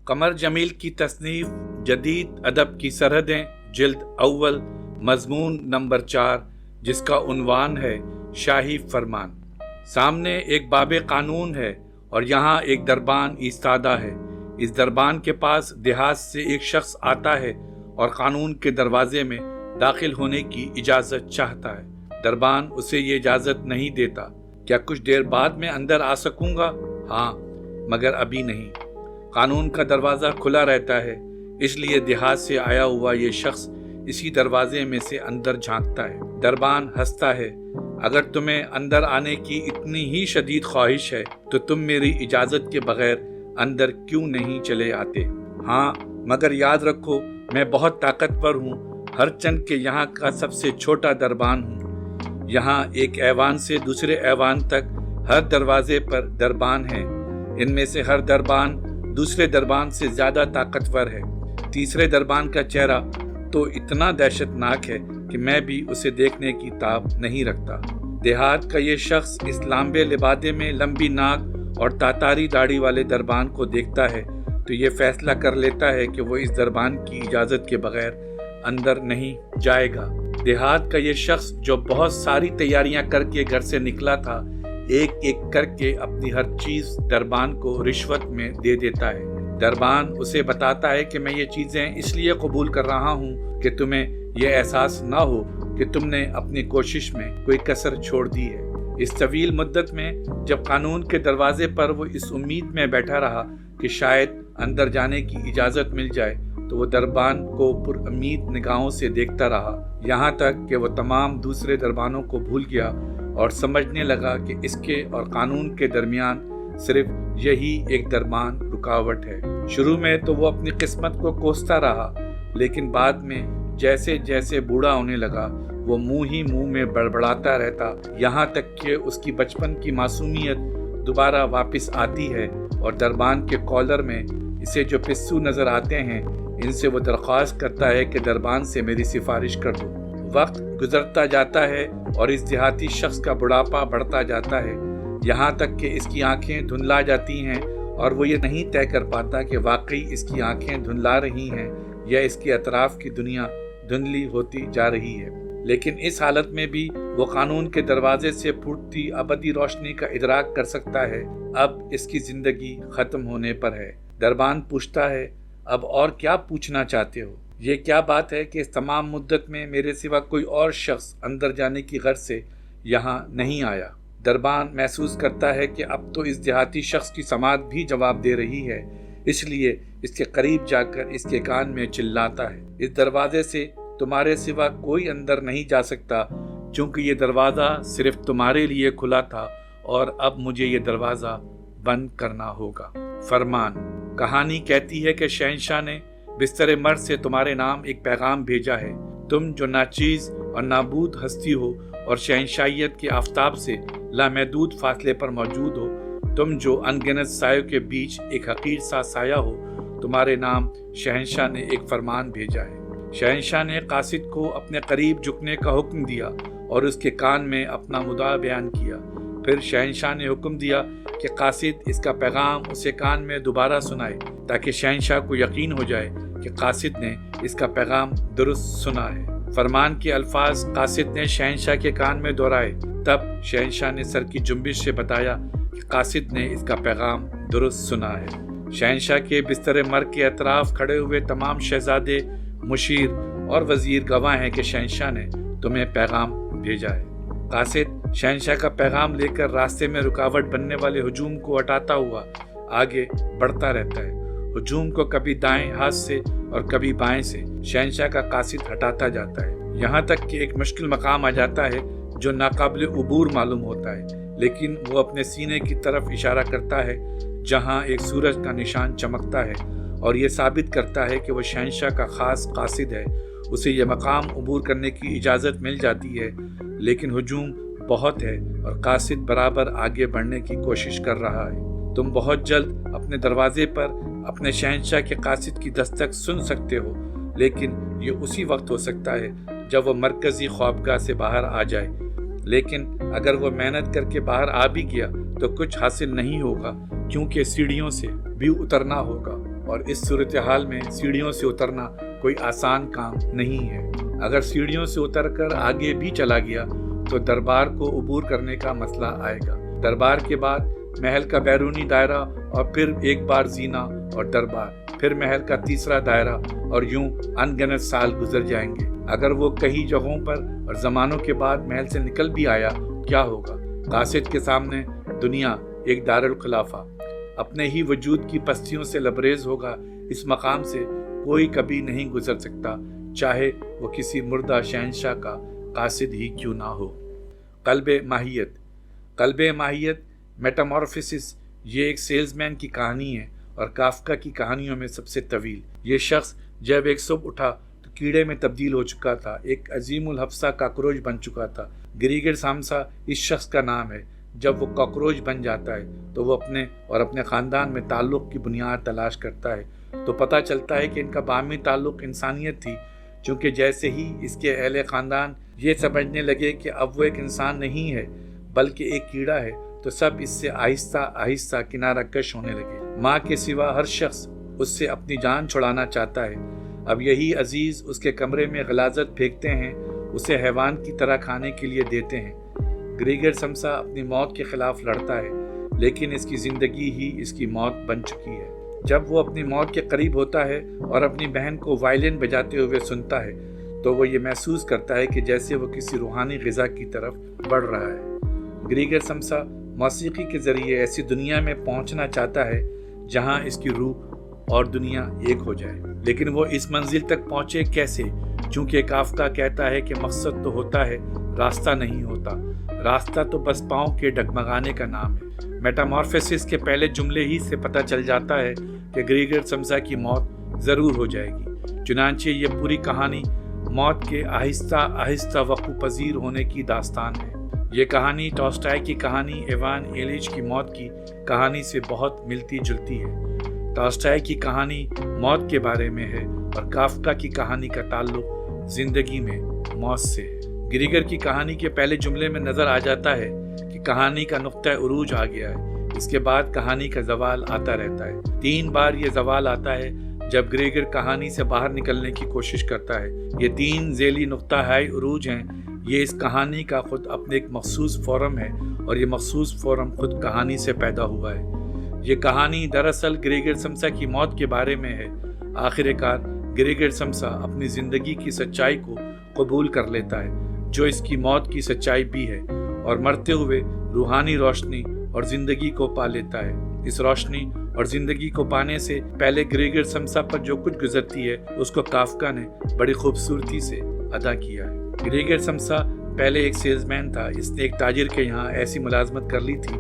قمر جمیل کی تصنیف جدید ادب کی سرحدیں جلد اول مضمون نمبر 4 جس کا عنوان ہے شاہی فرمان۔ سامنے ایک باب قانون ہے اور یہاں ایک دربان ایستادہ ہے۔ اس دربان کے پاس دیہات سے ایک شخص آتا ہے اور قانون کے دروازے میں داخل ہونے کی اجازت چاہتا ہے۔ دربان اسے یہ اجازت نہیں دیتا۔ کیا کچھ دیر بعد میں اندر آ سکوں گا؟ ہاں، مگر ابھی نہیں۔ قانون کا دروازہ کھلا رہتا ہے، اس لیے دیہات سے آیا ہوا یہ شخص اسی دروازے میں سے اندر جھانکتا ہے۔ دربان ہنستا ہے، اگر تمہیں اندر آنے کی اتنی ہی شدید خواہش ہے تو تم میری اجازت کے بغیر اندر کیوں نہیں چلے آتے؟ ہاں، مگر یاد رکھو میں بہت طاقتور ہوں، ہر چند کے یہاں کا سب سے چھوٹا دربان ہوں۔ یہاں ایک ایوان سے دوسرے ایوان تک ہر دروازے پر دربان ہیں، ان میں سے ہر دربان دوسرے دربان سے زیادہ طاقتور ہے۔ تیسرے دربان کا چہرہ تو اتنا دہشت ناک ہے کہ میں بھی اسے دیکھنے کی تاب نہیں رکھتا۔ دیہات کا یہ شخص اس لامبے لبادے میں لمبی ناک اور تاتاری داڑھی والے دربان کو دیکھتا ہے تو یہ فیصلہ کر لیتا ہے کہ وہ اس دربان کی اجازت کے بغیر اندر نہیں جائے گا۔ دیہات کا یہ شخص جو بہت ساری تیاریاں کر کے گھر سے نکلا تھا، ایک ایک کر کے اپنی ہر چیز دربان کو رشوت میں دے دیتا ہے۔ دربان اسے بتاتا ہے کہ میں یہ چیزیں اس لیے قبول کر رہا ہوں کہ تمہیں یہ احساس نہ ہو کہ تم نے اپنی کوشش میں کوئی کسر چھوڑ دی ہے۔ اس طویل مدت میں جب قانون کے دروازے پر وہ اس امید میں بیٹھا رہا کہ شاید اندر جانے کی اجازت مل جائے تو وہ دربان کو پر امید نگاہوں سے دیکھتا رہا، یہاں تک کہ وہ تمام دوسرے دربانوں کو بھول گیا اور سمجھنے لگا کہ اس کے اور قانون کے درمیان صرف یہی ایک دربان رکاوٹ ہے۔ شروع میں تو وہ اپنی قسمت کو کوستا رہا، لیکن بعد میں جیسے جیسے بوڑھا ہونے لگا وہ منہ ہی منہ میں بڑبڑاتا رہتا، یہاں تک کہ اس کی بچپن کی معصومیت دوبارہ واپس آتی ہے اور دربان کے کالر میں اسے جو پسو نظر آتے ہیں ان سے وہ درخواست کرتا ہے کہ دربان سے میری سفارش کر دو۔ وقت گزرتا جاتا ہے اور اس دیہاتی شخص کا بڑھاپا بڑھتا جاتا ہے، یہاں تک کہ اس کی آنکھیں دھندلا جاتی ہیں اور وہ یہ نہیں طے کر پاتا کہ واقعی اس کی آنکھیں دھندلا رہی ہیں یا اس کے اطراف کی دنیا دھندلی ہوتی جا رہی ہے۔ لیکن اس حالت میں بھی وہ قانون کے دروازے سے پھوٹتی ابدی روشنی کا ادراک کر سکتا ہے۔ اب اس کی زندگی ختم ہونے پر ہے۔ دربان پوچھتا ہے، اب اور کیا پوچھنا چاہتے ہو؟ یہ کیا بات ہے کہ اس تمام مدت میں میرے سوا کوئی اور شخص اندر جانے کی غرض سے یہاں نہیں آیا؟ دربان محسوس کرتا ہے کہ اب تو اس دیہاتی شخص کی سماعت بھی جواب دے رہی ہے، اس لیے اس کے قریب جا کر اس کے کان میں چلاتا ہے، اس دروازے سے تمہارے سوا کوئی اندر نہیں جا سکتا، چونکہ یہ دروازہ صرف تمہارے لیے کھلا تھا اور اب مجھے یہ دروازہ بند کرنا ہوگا۔ فرمان۔ کہانی کہتی ہے کہ شہنشاہ نے بستر مرد سے تمہارے نام ایک پیغام بھیجا ہے۔ تم جو ناچیز اور نابود ہستی ہو اور شہنشاہیت کے آفتاب سے لامحدود فاصلے پر موجود ہو، تم جو انگنت سایوں کے بیچ ایک حقیر سا سایہ ہو، تمہارے نام شہنشاہ نے ایک فرمان بھیجا ہے۔ شہنشاہ نے قاصد کو اپنے قریب جھکنے کا حکم دیا اور اس کے کان میں اپنا مدعا بیان کیا۔ پھر شہنشاہ نے حکم دیا کہ قاصد اس کا پیغام اسے کان میں دوبارہ سنائے تاکہ شہنشاہ کو یقین ہو جائے کہ قاصد نے اس کا پیغام درست سنا ہے۔ فرمان کے الفاظ قاصد نے شہنشاہ کے کان میں دہرائے، تب شہنشاہ نے سر کی جنبش سے بتایا کہ قاصد نے اس کا پیغام درست سنا ہے۔ شہنشاہ کے بستر مرگ کے اطراف کھڑے ہوئے تمام شہزادے، مشیر اور وزیر گواہ ہیں کہ شہنشاہ نے تمہیں پیغام بھیجا ہے۔ قاصد شہنشاہ کا پیغام لے کر راستے میں رکاوٹ بننے والے ہجوم کو ہٹاتا ہوا آگے بڑھتا رہتا ہے۔ ہجوم کو کبھی دائیں ہاتھ سے اور کبھی بائیں سے شہنشاہ کا قاصد ہٹاتا جاتا ہے، یہاں تک کہ ایک مشکل مقام آ جاتا ہے جو ناقابل عبور معلوم ہوتا ہے، لیکن وہ اپنے سینے کی طرف اشارہ کرتا ہے جہاں ایک سورج کا نشان چمکتا ہے اور یہ ثابت کرتا ہے کہ وہ شہنشاہ کا خاص قاصد ہے۔ اسے یہ مقام عبور کرنے کی اجازت مل جاتی ہے، لیکن ہجوم بہت ہے اور قاصد برابر آگے بڑھنے کی کوشش کر رہا ہے۔ تم بہت جلد اپنے دروازے پر اپنے شہنشاہ کے قاصد کی دستک سن سکتے ہو، لیکن یہ اسی وقت ہو سکتا ہے جب وہ مرکزی خوابگاہ سے باہر آ جائے۔ لیکن اگر وہ محنت کر کے باہر آ بھی گیا تو کچھ حاصل نہیں ہوگا، کیونکہ سیڑھیوں سے بھی اترنا ہوگا اور اس صورتحال میں سیڑھیوں سے اترنا کوئی آسان کام نہیں ہے۔ اگر سیڑھیوں سے اتر کر آگے بھی چلا گیا تو دربار کو عبور کرنے کا مسئلہ آئے گا۔ دربار کے بعد محل کا بیرونی دائرہ اور پھر ایک بار زینہ اور دربار، پھر محل کا تیسرا دائرہ اور یوں ان گنت سال گزر جائیں گے۔ اگر وہ کئی جگہوں پر اور زمانوں کے بعد محل سے نکل بھی آیا کیا ہوگا؟ قاصد کے سامنے دنیا ایک دارالخلافہ اپنے ہی وجود کی پستیوں سے لبریز ہوگا۔ اس مقام سے کوئی کبھی نہیں گزر سکتا، چاہے وہ کسی مردہ شہنشاہ کا قاصد ہی کیوں نہ ہو۔ قلب ماہیت میٹامورفسس، یہ ایک سیلز مین کی کہانی ہے اور کافکا کی کہانیوں میں سب سے طویل۔ یہ شخص جب ایک صبح اٹھا تو کیڑے میں تبدیل ہو چکا تھا، ایک عظیم الحفظہ کاکروچ بن چکا تھا۔ گریگر سامسا اس شخص کا نام ہے۔ جب وہ کاکروچ بن جاتا ہے تو وہ اپنے خاندان میں تعلق کی بنیاد تلاش کرتا ہے تو پتہ چلتا ہے کہ ان کا باہمی تعلق انسانیت تھی، چونکہ جیسے ہی اس کے اہل خاندان یہ سمجھنے لگے کہ اب وہ ایک انسان نہیں ہے بلکہ ایک کیڑا ہے تو سب اس سے آہستہ آہستہ کنارہ کش ہونے لگے۔ ماں کے سوا ہر شخص اس سے اپنی جان چھڑانا چاہتا ہے۔ اب یہی عزیز اس کے کمرے میں غلاظت پھینکتے ہیں، اسے حیوان کی طرح کھانے کے لیے دیتے ہیں۔ گریگر سمسا اپنی موت کے خلاف لڑتا ہے، لیکن اس کی زندگی ہی اس کی موت بن چکی ہے۔ جب وہ اپنی موت کے قریب ہوتا ہے اور اپنی بہن کو وائلن بجاتے ہوئے سنتا ہے تو وہ یہ محسوس کرتا ہے کہ جیسے وہ کسی روحانی غذا کی طرف بڑھ رہا ہے۔ گریگر سمسا موسیقی کے ذریعے ایسی دنیا میں پہنچنا چاہتا ہے جہاں اس کی روح اور دنیا ایک ہو جائے، لیکن وہ اس منزل تک پہنچے کیسے؟ چونکہ کافکا کہتا ہے کہ مقصد تو ہوتا ہے، راستہ نہیں ہوتا۔ راستہ تو بس پاؤں کے ڈگمگانے کا نام ہے۔ میٹامورفسس کے پہلے جملے ہی سے پتہ چل جاتا ہے کہ گریگر سمسا کی موت ضرور ہو جائے گی۔ چنانچہ یہ پوری کہانی موت کے آہستہ آہستہ وقوع پذیر ہونے کی داستان ہے۔ یہ کہانی ٹالسٹائے کی کہانی ایوان ایلیچ کی موت کی کہانی سے بہت ملتی جلتی ہے۔ ٹالسٹائے کی کہانی موت کے بارے میں ہے اور کافکا کی کہانی کا تعلق زندگی میں موت سے ہے۔ گریگر کی کہانی کے پہلے جملے میں نظر آ جاتا ہے کہ کہانی کا نقطہ عروج آ گیا ہے۔ اس کے بعد کہانی کا زوال آتا رہتا ہے۔ 3 بار یہ زوال آتا ہے جب گریگر کہانی سے باہر نکلنے کی کوشش کرتا ہے۔ یہ 3 ذیلی نقطہ ہائے عروج ہیں۔ یہ اس کہانی کا خود اپنے ایک مخصوص فورم ہے اور یہ مخصوص فورم خود کہانی سے پیدا ہوا ہے۔ یہ کہانی دراصل گریگر سمسا کی موت کے بارے میں ہے۔ آخر کار گریگر سمسا اپنی زندگی کی سچائی کو قبول کر لیتا ہے جو اس کی موت کی سچائی بھی ہے، اور مرتے ہوئے روحانی روشنی اور زندگی کو پا لیتا ہے۔ اس روشنی اور زندگی کو پانے سے پہلے گریگر سمسا پر جو کچھ گزرتی ہے اس کو کافکا نے بڑی خوبصورتی سے ادا کیا ہے۔ گریگر سمسا پہلے ایک سیلز مین تھا۔ اس نے ایک تاجر کے یہاں ایسی ملازمت کر لی تھی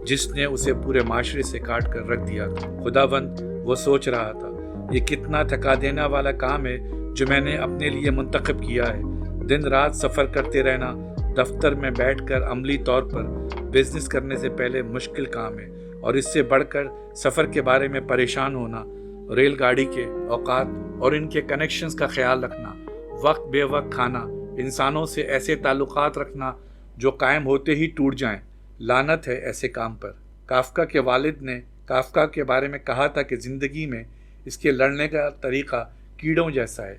جس نے اسے پورے معاشرے سے کاٹ کر رکھ دیا تھا۔ خداوند، وہ سوچ رہا تھا، یہ کتنا تھکا دینے والا کام ہے جو میں نے اپنے لیے منتخب کیا ہے۔ دن رات سفر کرتے رہنا، دفتر میں بیٹھ کر عملی طور پر بزنس کرنے سے پہلے مشکل کام ہے، اور اس سے بڑھ کر سفر کے بارے میں پریشان ہونا، ریل گاڑی کے اوقات اور ان کے کنیکشنز کا خیال رکھنا، وقت بے وقت کھانا، انسانوں سے ایسے تعلقات رکھنا جو قائم ہوتے ہی ٹوٹ جائیں۔ لعنت ہے ایسے کام پر۔ کافکا کے والد نے کافکا کے بارے میں کہا تھا کہ زندگی میں اس کے لڑنے کا طریقہ کیڑوں جیسا ہے،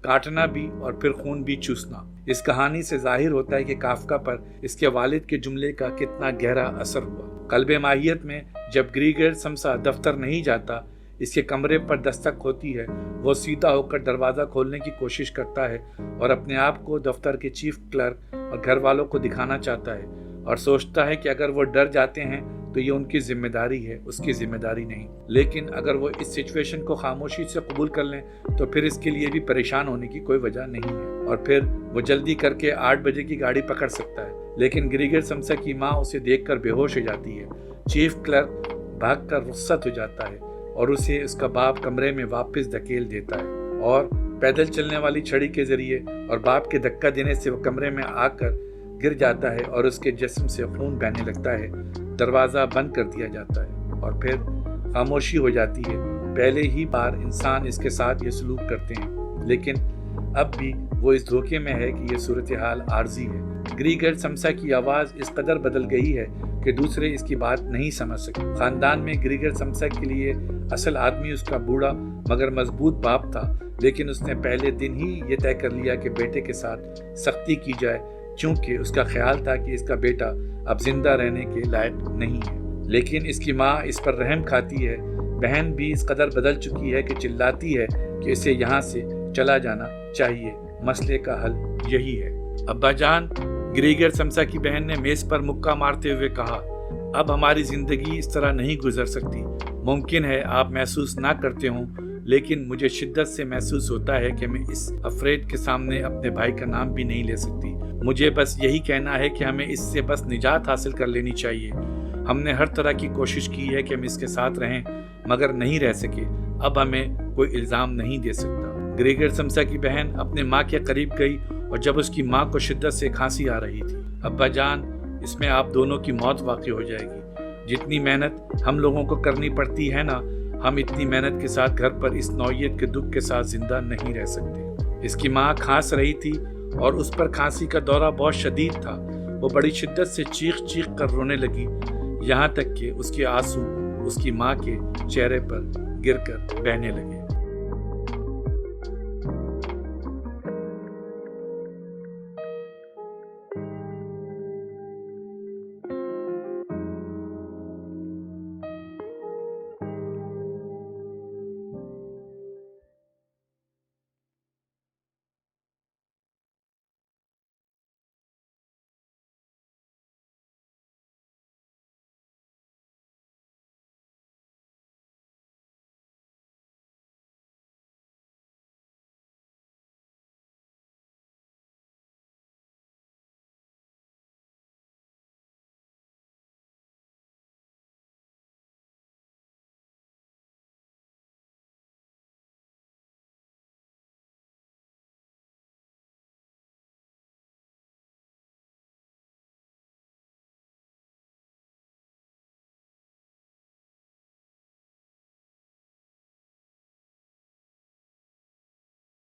کاٹنا بھی اور پھر خون بھی چوسنا۔ اس کہانی سے ظاہر ہوتا ہے کہ کافکا پر اس کے والد کے جملے کا کتنا گہرا اثر ہوا۔ قلب ماہیت میں جب گریگر سمسا دفتر نہیں جاتا، اس کے کمرے پر دستک ہوتی ہے، وہ سیدھا ہو کر دروازہ کھولنے کی کوشش کرتا ہے اور اپنے آپ کو دفتر کے چیف کلرک اور گھر والوں کو دکھانا چاہتا ہے، اور سوچتا ہے کہ اگر وہ ڈر جاتے ہیں تو یہ ان کی ذمہ داری ہے، اس کی ذمہ داری نہیں۔ لیکن اگر وہ اس سچویشن کو خاموشی سے قبول کر لیں تو پھر اس کے لیے بھی پریشان ہونے کی کوئی وجہ نہیں ہے، اور پھر وہ جلدی کر کے 8 بجے کی گاڑی پکڑ سکتا ہے۔ لیکن گریگر سمسا کی ماں اسے دیکھ کر بے ہوش ہو جاتی ہے۔ چیف کلرک بھاگ کر رخصت ہو جاتا ہے اور اسے اس کا باپ کمرے میں واپس دھکیل دیتا ہے، اور پیدل چلنے والی چھڑی کے ذریعے اور باپ کے دھکا دینے سے وہ کمرے میں آ کر گر جاتا ہے اور اس کے جسم سے خون بہنے لگتا ہے۔ دروازہ بند کر دیا جاتا ہے اور پھر خاموشی ہو جاتی ہے۔ پہلے ہی بار انسان اس کے ساتھ یہ سلوک کرتے ہیں، لیکن اب بھی وہ اس دھوکے میں ہے کہ یہ صورتحال عارضی ہے۔ گریگر سمسا کی آواز اس قدر بدل گئی ہے کہ دوسرے اس کی بات نہیں سمجھ سکے۔ خاندان میں گریگر سمسا کے لیے اصل آدمی اس کا بوڑھا مگر مضبوط باپ تھا، لیکن اس نے پہلے دن ہی یہ طے کر لیا کہ بیٹے کے ساتھ سختی کی جائے، چونکہ اس کا خیال تھا کہ اس کا بیٹا اب زندہ رہنے کے لائق نہیں ہے۔ لیکن اس کی ماں اس پر رحم کھاتی ہے۔ بہن بھی اس قدر بدل چکی ہے کہ چلاتی ہے کہ اسے یہاں سے چلا جانا چاہیے۔ مسئلے کا حل یہی ہے۔ ابا جان، گریگر سمسا کی بہن نے میز پر مکہ مارتے ہوئے کہا، اب ہماری زندگی اس طرح نہیں گزر سکتی۔ ممکن ہے آپ محسوس نہ کرتے ہوں، لیکن مجھے شدت سے محسوس ہوتا ہے کہ میں اس افریڈ کے سامنے اپنے بھائی کا نام بھی نہیں لے سکتی۔ مجھے بس یہی کہنا ہے کہ ہمیں اس سے بس نجات حاصل کر لینی چاہیے۔ ہم نے ہر طرح کی کوشش کی ہے کہ ہم اس کے ساتھ رہیں، مگر نہیں رہ سکے۔ اب ہمیں کوئی الزام نہیں دے سکتا۔ گریگر سمسا کی بہن اپنے ماں کے قریب گئی اور جب اس کی ماں کو شدت سے کھانسی آ رہی تھی، ابا جان، اس میں آپ دونوں کی موت واقع ہو جائے گی۔ جتنی محنت ہم لوگوں کو کرنی پڑتی ہے نا، ہم اتنی محنت کے ساتھ گھر پر اس نوعیت کے دکھ کے ساتھ زندہ نہیں رہ سکتے۔ اس کی ماں کھانس رہی تھی اور اس پر کھانسی کا دورہ بہت شدید تھا۔ وہ بڑی شدت سے چیخ چیخ کر رونے لگی، یہاں تک کہ اس کے آنسو اس کی ماں کے چہرے پر گر کر بہنے لگے۔